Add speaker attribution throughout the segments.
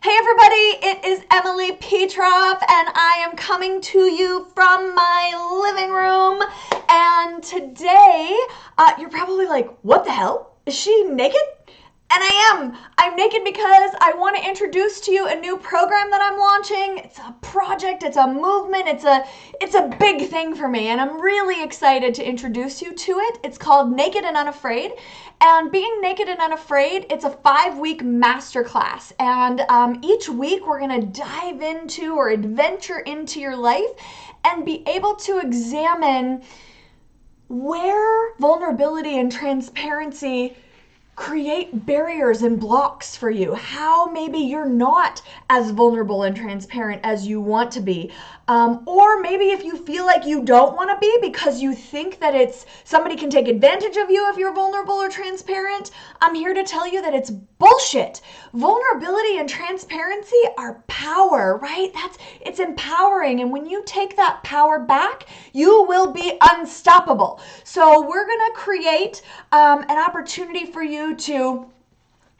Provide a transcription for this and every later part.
Speaker 1: Hey everybody, it is Emily Petroff and I am coming to you from my living room. And today, you're probably like, what the hell? Is she naked? And I am. I'm naked because I want to introduce to you a new program that I'm launching. It's a project, it's a movement, it's a big thing for me, and I'm really excited to introduce you to it. It's called Naked and Unafraid. And being naked and unafraid, it's a 5-week masterclass. And each week we're going to dive into or adventure into your life and be able to examine where vulnerability and transparency create barriers and blocks for you. How maybe you're not as vulnerable and transparent as you want to be. Or maybe if you feel like you don't want to be because you think that somebody can take advantage of you if you're vulnerable or transparent, I'm here to tell you that it's bullshit. Vulnerability and transparency are power, right? It's empowering. And when you take that power back, you will be unstoppable. So we're going to create an opportunity for you to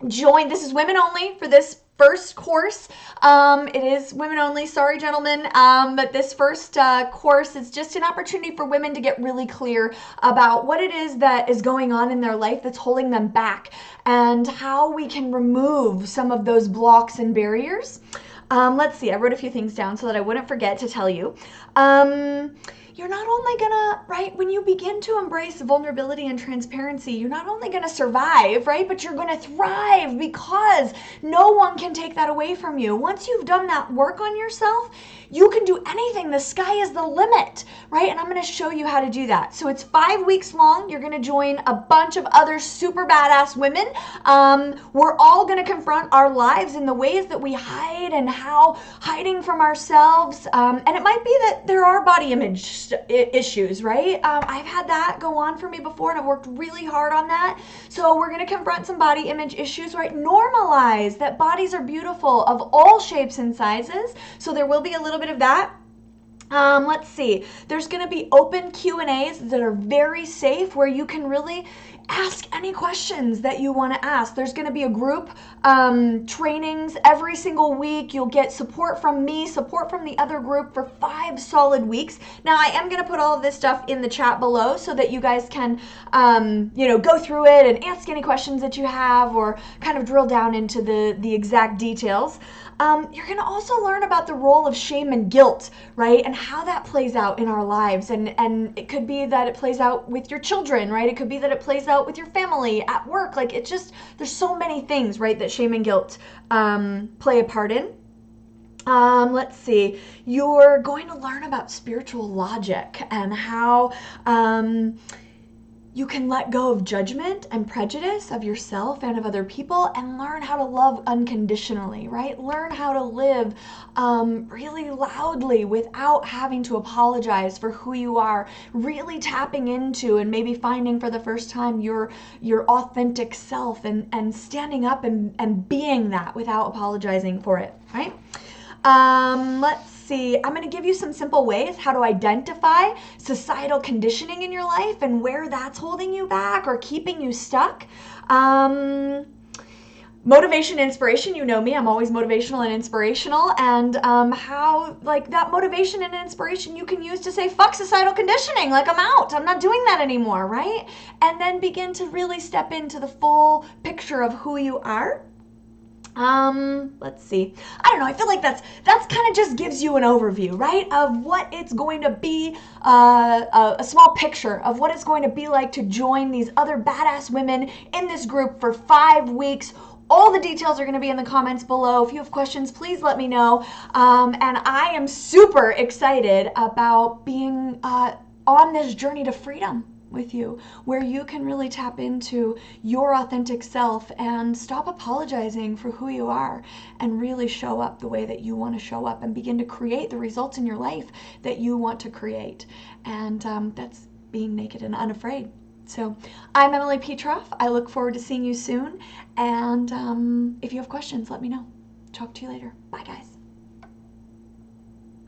Speaker 1: join. This is women only for this first course. It is women only, sorry gentlemen, but this first course is just an opportunity for women to get really clear about what it is that is going on in their life that's holding them back and how we can remove some of those blocks and barriers. Let's see, I wrote a few things down so that I wouldn't forget to tell you. You're not only gonna, right, when you begin to embrace vulnerability and transparency, you're not only gonna survive, right, but you're gonna thrive because no one can take that away from you. Once you've done that work on yourself, you can do anything. The sky is the limit, right? And I'm gonna show you how to do that. So it's 5 weeks long. You're gonna join a bunch of other super badass women. We're all gonna confront our lives in the ways that we hide and how hiding from ourselves, and it might be that there are body image issues, right? I've had that go on for me before and I've worked really hard on that. So we're going to confront some body image issues, right? Normalize that bodies are beautiful of all shapes and sizes. So there will be a little bit of that. Let's see. There's going to be open Q&As that are very safe where you can really ask any questions that you want to ask. There's going to be a group trainings every single week. You'll get support from me, support from the other group for 5 solid weeks. Now, I am going to put all of this stuff in the chat below so that you guys can, go through it and ask any questions that you have or kind of drill down into the exact details. You're going to also learn about the role of shame and guilt, right? And how that plays out in our lives. And it could be that it plays out with your children, right? It could be that it plays out with your family, at work. Like there's so many things, right, that shame and guilt play a part in. Let's see. You're going to learn about spiritual logic and how you can let go of judgment and prejudice of yourself and of other people and learn how to love unconditionally, right? Learn how to live really loudly without having to apologize for who you are, really tapping into and maybe finding for the first time your authentic self and standing up and being that without apologizing for it, right? Let's see. I'm going to give you some simple ways how to identify societal conditioning in your life and where that's holding you back or keeping you stuck. Motivation, inspiration, you know me, I'm always motivational and inspirational, and how like that motivation and inspiration you can use to say, fuck societal conditioning, like I'm out, I'm not doing that anymore, right? And then begin to really step into the full picture of who you are. Let's see. I don't know. I feel like that's kind of just gives you an overview, right, of what it's going to be, a small picture of what it's going to be like to join these other badass women in this group for 5 weeks. All the details are going to be in the comments below. If you have questions, please let me know. And I am super excited about being on this journey to freedom with you, where you can really tap into your authentic self and stop apologizing for who you are and really show up the way that you want to show up and begin to create the results in your life that you want to create. And that's being naked and unafraid. So I'm Emily Petroff. I look forward to seeing you soon. And if you have questions, let me know. Talk to you later. Bye, guys.